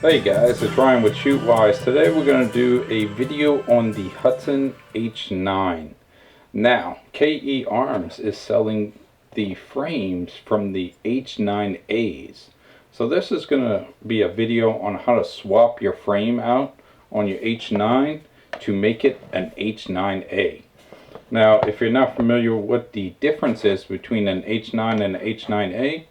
Hey guys, it's Ryan with Shootwise. Today we're going to do a video on the Hudson H9. Now, KE Arms is selling the frames from the H9As. So this is going to be a video on how to swap your frame out on your H9 to make it an H9A. Now, if you're not familiar with what the difference is between an H9 and an H9A,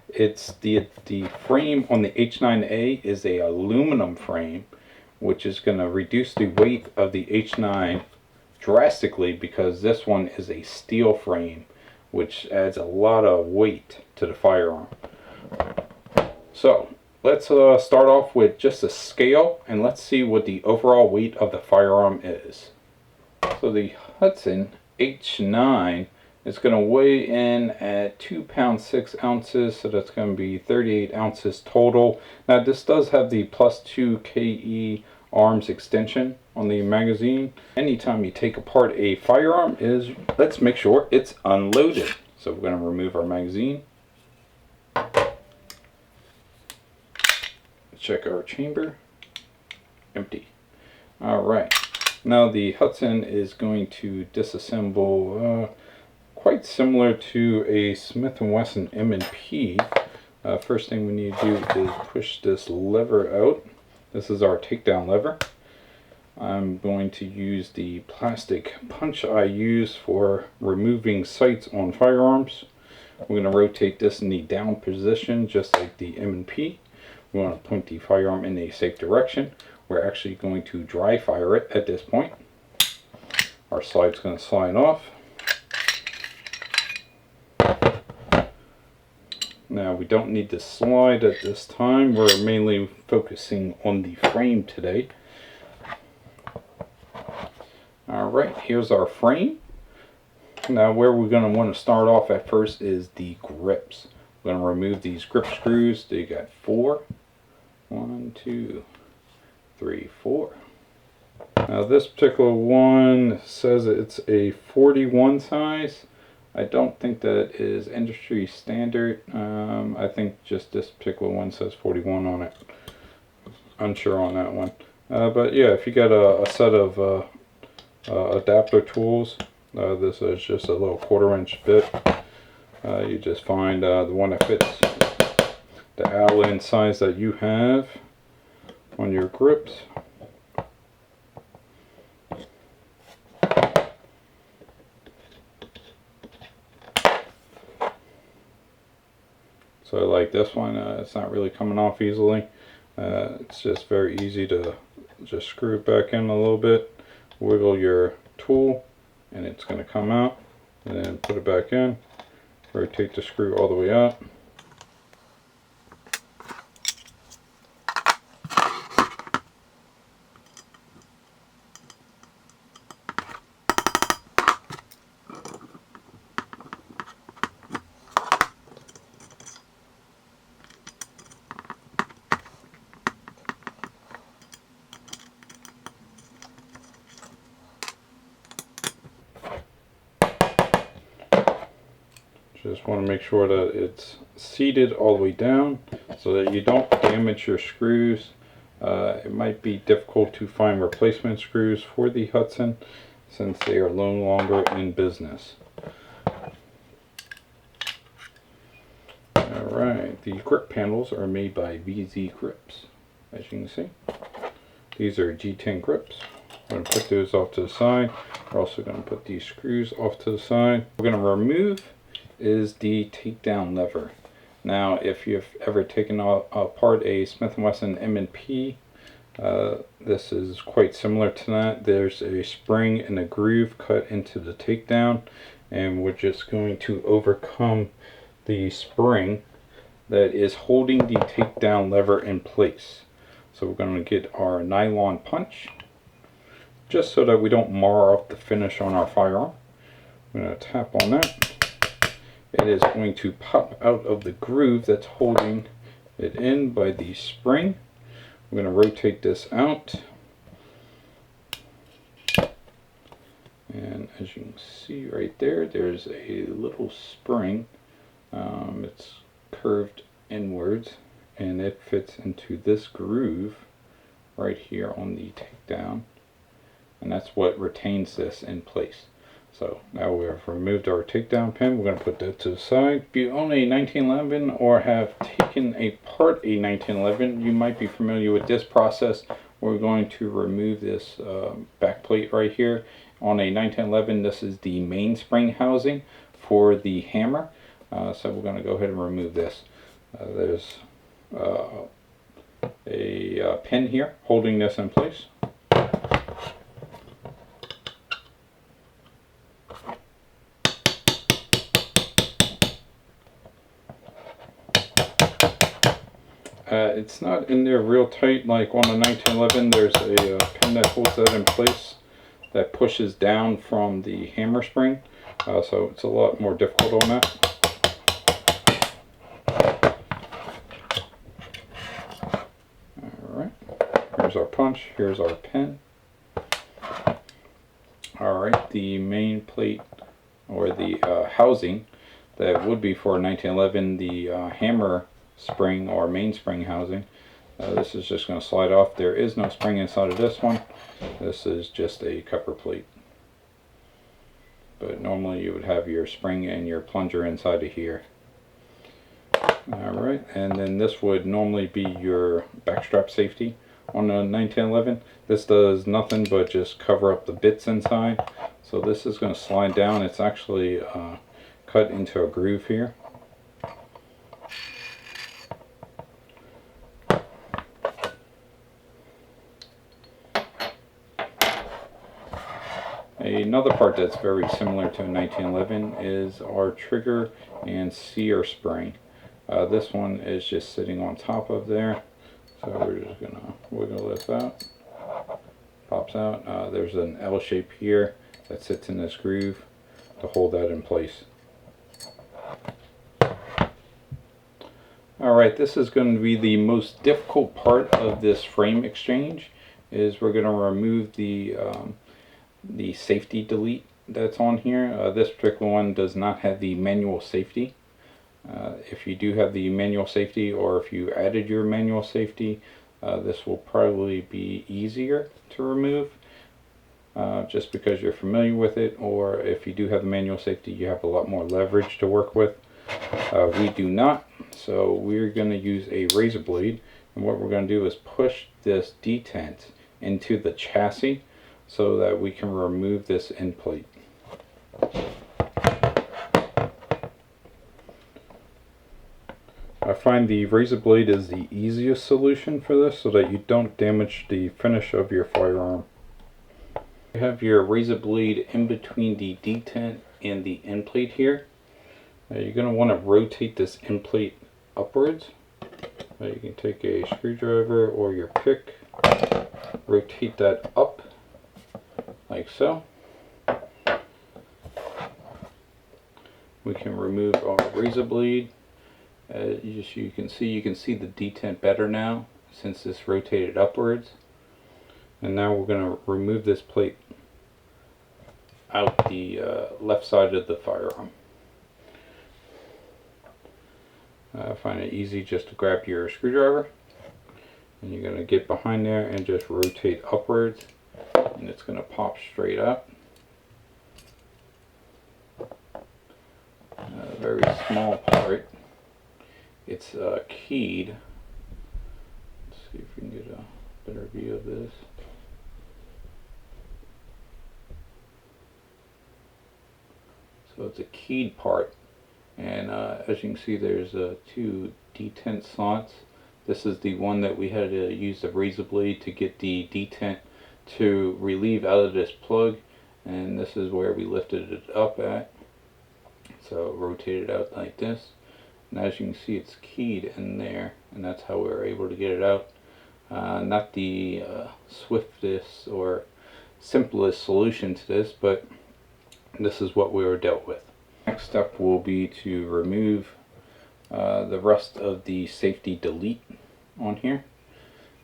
it's the frame on the H9A is a aluminum frame, which is going to reduce the weight of the H9 drastically, because this one is a steel frame, which adds a lot of weight to the firearm. So let's start off with just a scale, and let's see what the overall weight of the firearm is. So the Hudson H9 is going to weigh in at 2 pounds 6 ounces, so that's going to be 38 ounces total. Now this does have the +2 KE arms extension on the magazine. Anytime you take apart a firearm, let's make sure it's unloaded. So we're going to remove our magazine. Check our chamber. Empty. Alright. Now the Hudson is going to disassemble quite similar to a Smith & Wesson M&P. First thing we need to do is push this lever out. This is our takedown lever. I'm going to use the plastic punch I use for removing sights on firearms. We're going to rotate this in the down position just like the M&P. We want to point the firearm in a safe direction. We're actually going to dry fire it at this point. Our slide's going to slide off. Now we don't need to slide at this time. We're mainly focusing on the frame today. Alright, here's our frame. Now where we're going to want to start off at first is the grips. We're going to remove these grip screws. They got 4. 1, 2, 3, 4. Now this particular one says it's a 41 size. I don't think that is industry standard. I think just this particular one says 41 on it. Unsure on that one. But yeah, if you got a set of adapter tools, this is just a little 1/4 inch bit. You just find the one that fits the Allen size that you have on your grips. So like this one, it's not really coming off easily. It's just very easy to just screw it back in a little bit, wiggle your tool, and it's going to come out. And then put it back in, rotate the screw all the way out. Just want to make sure that it's seated all the way down so that you don't damage your screws. It might be difficult to find replacement screws for the Hudson since they are no longer in business. Alright, the grip handles are made by VZ Grips, as you can see. These are G10 grips. I'm going to put those off to the side. We're also going to put these screws off to the side. We're going to remove is the takedown lever. Now if you've ever taken apart a Smith & Wesson M&P, this is quite similar to that. There's a spring and a groove cut into the takedown, and we're just going to overcome the spring that is holding the takedown lever in place. So we're going to get our nylon punch just so that we don't mar up the finish on our firearm. I'm going to tap on that. It is going to pop out of the groove that's holding it in by the spring. We're going to rotate this out. And as you can see right there, there's a little spring. It's curved inwards. and it fits into this groove right here on the takedown, and that's what retains this in place. So now we have removed our takedown pin. We're going to put that to the side. If you own a 1911 or have taken apart a 1911, you might be familiar with this process. We're going to remove this back plate right here. On a 1911, this is the mainspring housing for the hammer. So we're going to go ahead and remove this. There's a pin here holding this in place. It's not in there real tight like on a 1911. There's a pin that holds that in place that pushes down from the hammer spring, so it's a lot more difficult on that. Alright, here's our punch, here's our pin. Alright, the main plate, or the housing that would be for a 1911, the hammer spring or mainspring housing. This is just going to slide off. There is no spring inside of this one. This is just a cover plate. But normally you would have your spring and your plunger inside of here. Alright, and then this would normally be your backstrap safety on a 1911. This does nothing but just cover up the bits inside. So this is going to slide down. It's actually cut into a groove here. Another part that's very similar to a 1911 is our trigger and sear spring. This one is just sitting on top of there, so we're just gonna wiggle this out. Pops out. There's an L shape here that sits in this groove to hold that in place. Alright, this is going to be the most difficult part of this frame exchange. Is we're going to remove the safety delete that's on here. This particular one does not have the manual safety. If you do have the manual safety, or if you added your manual safety, this will probably be easier to remove, just because you're familiar with it, or if you do have the manual safety, you have a lot more leverage to work with. We do not, so we're going to use a razor blade, and what we're going to do is push this detent into the chassis so that we can remove this end plate. I find the razor blade is the easiest solution for this, so that you don't damage the finish of your firearm. You have your razor blade in between the detent and the end plate here. You're going to want to rotate this end plate upwards. You can take a screwdriver or your pick, rotate that up like so. We can remove our razor blade. You can see the detent better now since this rotated upwards. And now we're going to remove this plate out the left side of the firearm. I find it easy just to grab your screwdriver, and you're going to get behind there and just rotate upwards, and it's going to pop straight up. A very small part. It's keyed. Let's see if we can get a better view of this. So it's a keyed part, and as you can see, there's two detent slots. This is the one that we had to use the razor blade to get the detent to relieve out of this plug, and this is where we lifted it up at. So rotate it out like this, and as you can see, it's keyed in there, and that's how we were able to get it out. Not the swiftest or simplest solution to this, but this is what we were dealt with. Next step will be to remove the rest of the safety delete on here,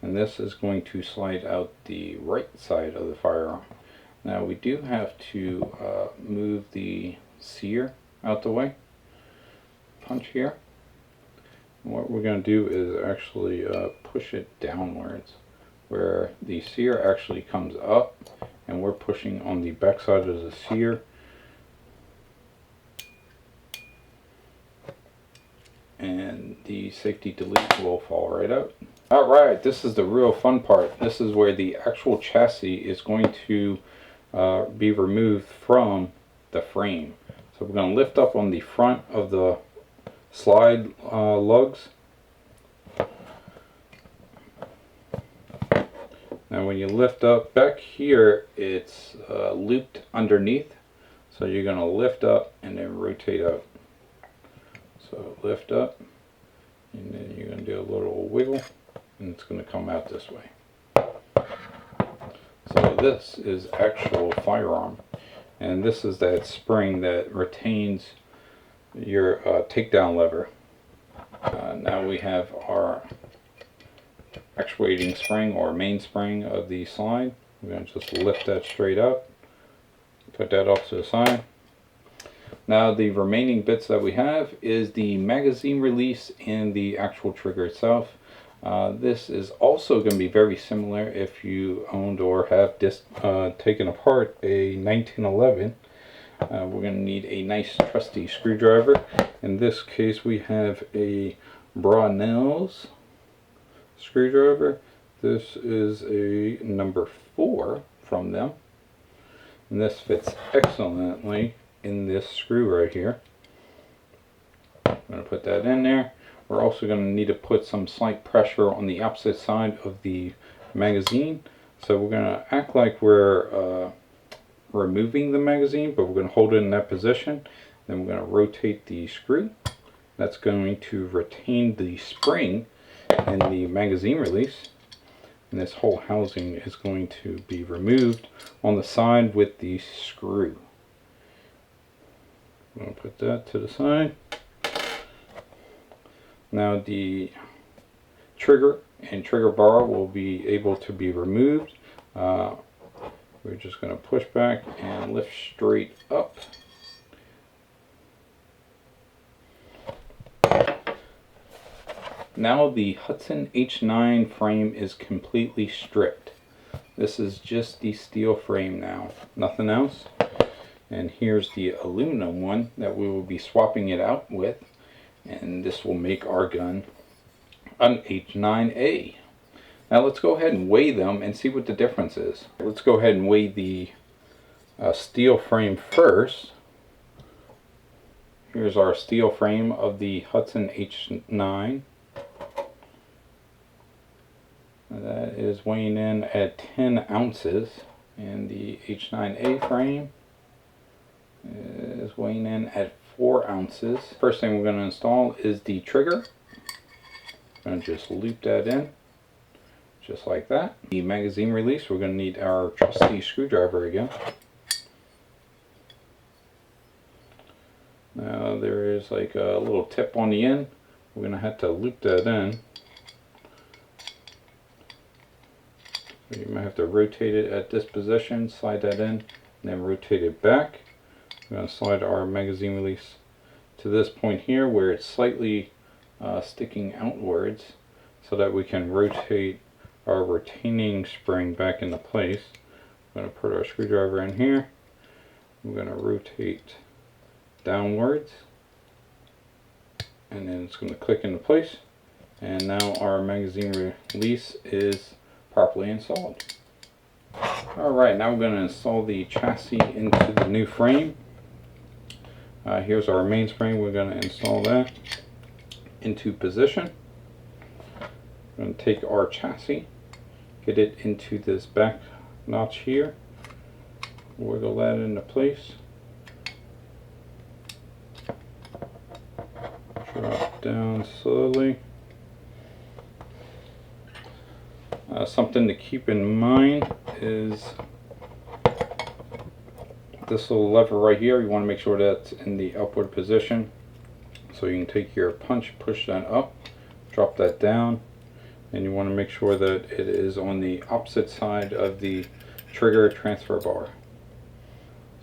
and this is going to slide out the right side of the firearm. Now we do have to move the sear out the way. Punch here, What we're going to do is actually push it downwards, where the sear actually comes up, and we're pushing on the back side of the sear. And the safety delete will fall right out. Alright, this is the real fun part. This is where the actual chassis is going to be removed from the frame. So we're going to lift up on the front of the slide lugs. Now when you lift up, back here it's looped underneath. So you're going to lift up and then rotate out. So lift up, and then you're going to do a little wiggle, and it's going to come out this way. So this is actual firearm, and this is that spring that retains your takedown lever. Now we have our actuating spring or main spring of the slide. We're going to just lift that straight up, put that off to the side. Now the remaining bits that we have is the magazine release and the actual trigger itself. This is also going to be very similar if you owned or have taken apart a 1911. We're going to need a nice trusty screwdriver. In this case we have a Brownells screwdriver. This is a number 4 from them, and this fits excellently in this screw right here. I'm going to put that in there. We're also going to need to put some slight pressure on the opposite side of the magazine. So we're going to act like we're removing the magazine, but we're going to hold it in that position. Then we're going to rotate the screw. That's going to retain the spring and the magazine release. And this whole housing is going to be removed on the side with the screw. I'm going to put that to the side. Now the trigger and trigger bar will be able to be removed. We're just going to push back and lift straight up. Now the Hudson H9 frame is completely stripped. This is just the steel frame now, nothing else. And here's the aluminum one that we will be swapping it out with, and this will make our gun an H9A. Now let's go ahead and weigh them and see what the difference is. Let's go ahead and weigh the steel frame first. Here's our steel frame of the Hudson H9. That is weighing in at 10 ounces, and the H9A frame is weighing in at 4 ounces. First thing we're going to install is the trigger. I'm going to just loop that in, just like that. The magazine release, we're going to need our trusty screwdriver again. Now there is like a little tip on the end. We're going to have to loop that in. You might have to rotate it at this position, slide that in, and then rotate it back. We're going to slide our magazine release to this point here where it's slightly sticking outwards so that we can rotate our retaining spring back into place. We're going to put our screwdriver in here. We're going to rotate downwards, and then it's going to click into place. And now our magazine release is properly installed. Alright, now we're going to install the chassis into the new frame. Here's our mainspring. We're going to install that into position. We're going to take our chassis, get it into this back notch here, wiggle that into place, drop down slowly. Something to keep in mind is this little lever right here. You want to make sure that's in the upward position. So you can take your punch, push that up, drop that down, and you want to make sure that it is on the opposite side of the trigger transfer bar.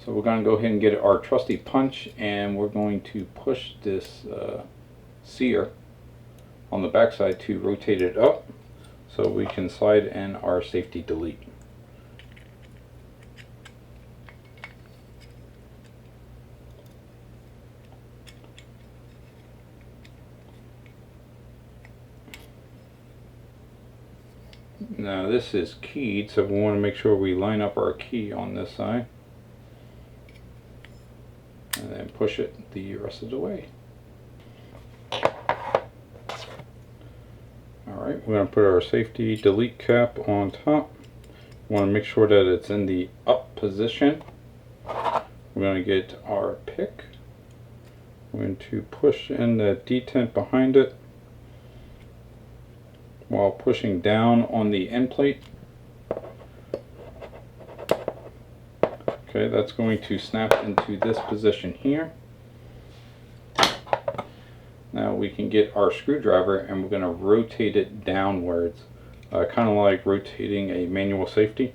So we're going to go ahead and get our trusty punch, and we're going to push this sear on the back side to rotate it up so we can slide in our safety delete. Now this is keyed, so we want to make sure we line up our key on this side and then push it the rest of the way. Alright, we're going to put our safety delete cap on top. We want to make sure that it's in the up position. We're going to get our pick. We're going to push in the detent behind it while pushing down on the end plate. Okay, that's going to snap into this position here. Now we can get our screwdriver and we're going to rotate it downwards, kind of like rotating a manual safety.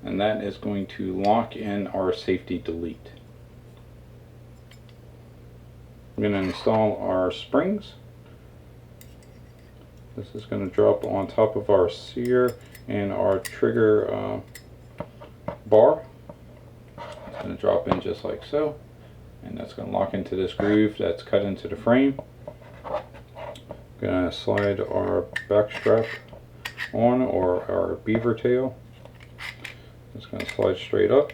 And that is going to lock in our safety delete. We're going to install our springs. This is going to drop on top of our sear and our trigger bar. It's going to drop in just like so, and that's going to lock into this groove that's cut into the frame. We're going to slide our back strap on, or our beaver tail. It's going to slide straight up.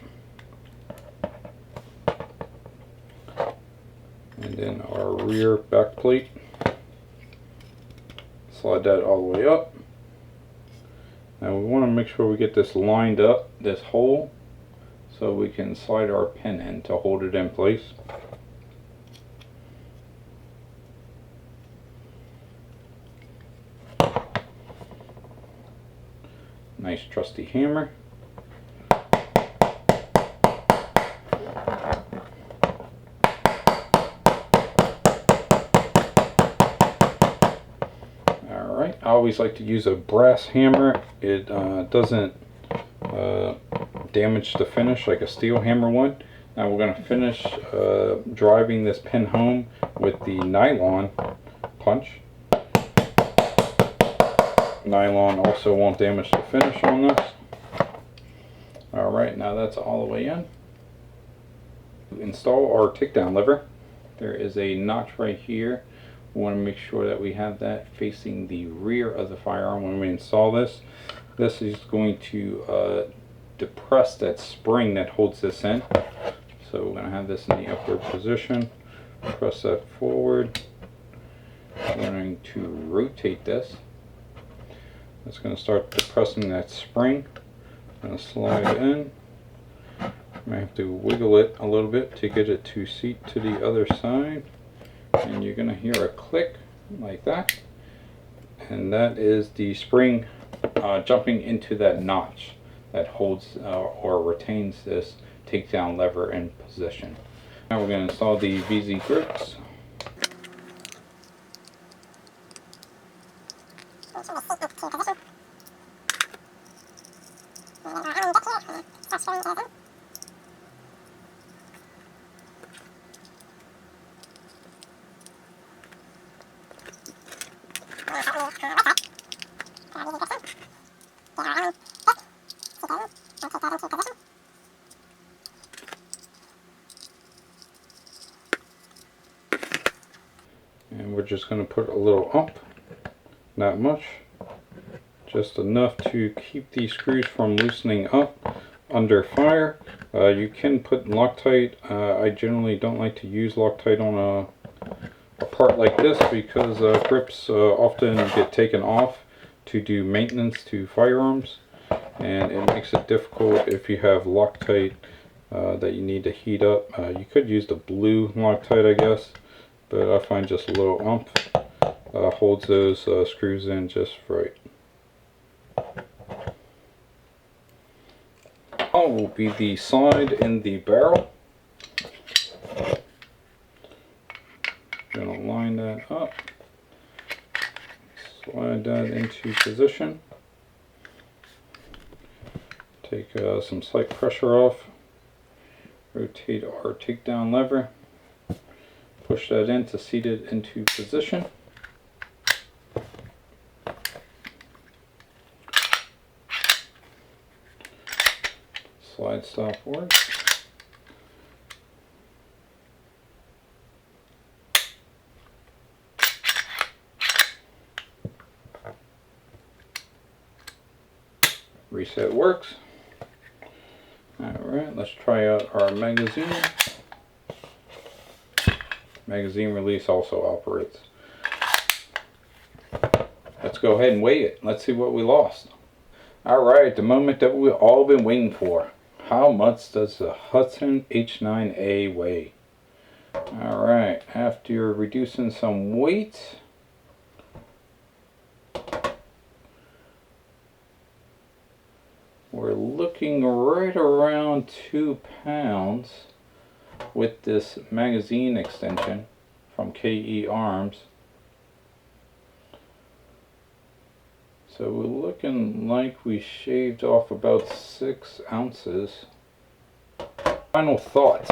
And then our rear back plate, slide that all the way up. Now we want to make sure we get this lined up, this hole, so we can slide our pin in to hold it in place. Nice trusty hammer. I always like to use a brass hammer. It doesn't damage the finish like a steel hammer would. Now we're going to finish driving this pin home with the nylon punch. Nylon also won't damage the finish on this. Alright, now that's all the way in. Install our takedown lever. There is a notch right here. We want to make sure that we have that facing the rear of the firearm when we install this. This is going to depress that spring that holds this in. So we're going to have this in the upward position. Press that forward. We're going to rotate this. It's going to start depressing that spring. I'm going to slide in. I might have to wiggle it a little bit to get it to seat to the other side. And you're going to hear a click like that, and that is the spring jumping into that notch that holds or retains this takedown lever in position. Now we're going to install the VZ grips. And we're just going to put a little up, not much, just enough to keep these screws from loosening up under fire. You can put Loctite. I generally don't like to use Loctite on a part like this because grips often get taken off to do maintenance to firearms, and it makes it difficult if you have Loctite that you need to heat up. You could use the blue Loctite, I guess, but I find just a little ump holds those screws in just right. Will be the side and the barrel. Gonna line that up, slide that into position, take some slight pressure off, rotate our takedown lever, push that in to seat it into position. Slide stop works. Reset works. Alright, let's try out our magazine. Magazine release also operates. Let's go ahead and weigh it. Let's see what we lost. Alright, the moment that we've all been waiting for. How much does the Hudson H9A weigh? Alright, after reducing some weight, we're looking right around 2 pounds with this magazine extension from KE Arms. So we're looking like we shaved off about 6 ounces. Final thoughts.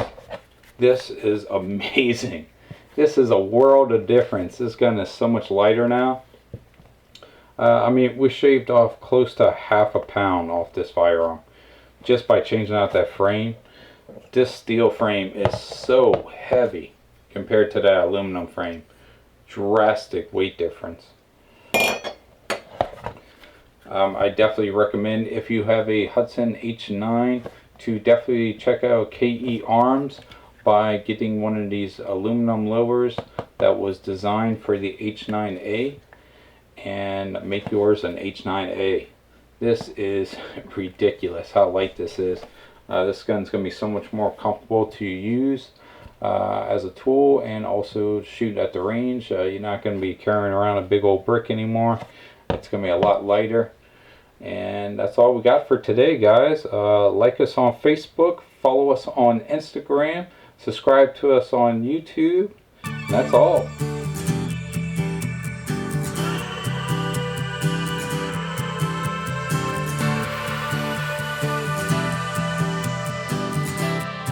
This is amazing. This is a world of difference. This gun is so much lighter now. I mean, we shaved off close to half a pound off this firearm just by changing out that frame. This steel frame is so heavy compared to that aluminum frame. Drastic weight difference. I definitely recommend, if you have a Hudson H9, to definitely check out KE Arms by getting one of these aluminum lowers that was designed for the H9A, and make yours an H9A. This is ridiculous how light this is. This gun's going to be so much more comfortable to use as a tool, and also shoot at the range. You're not going to be carrying around a big old brick anymore. It's going to be a lot lighter. And that's all we got for today, guys. Like us on Facebook, follow us on Instagram, subscribe to us on YouTube. And that's all.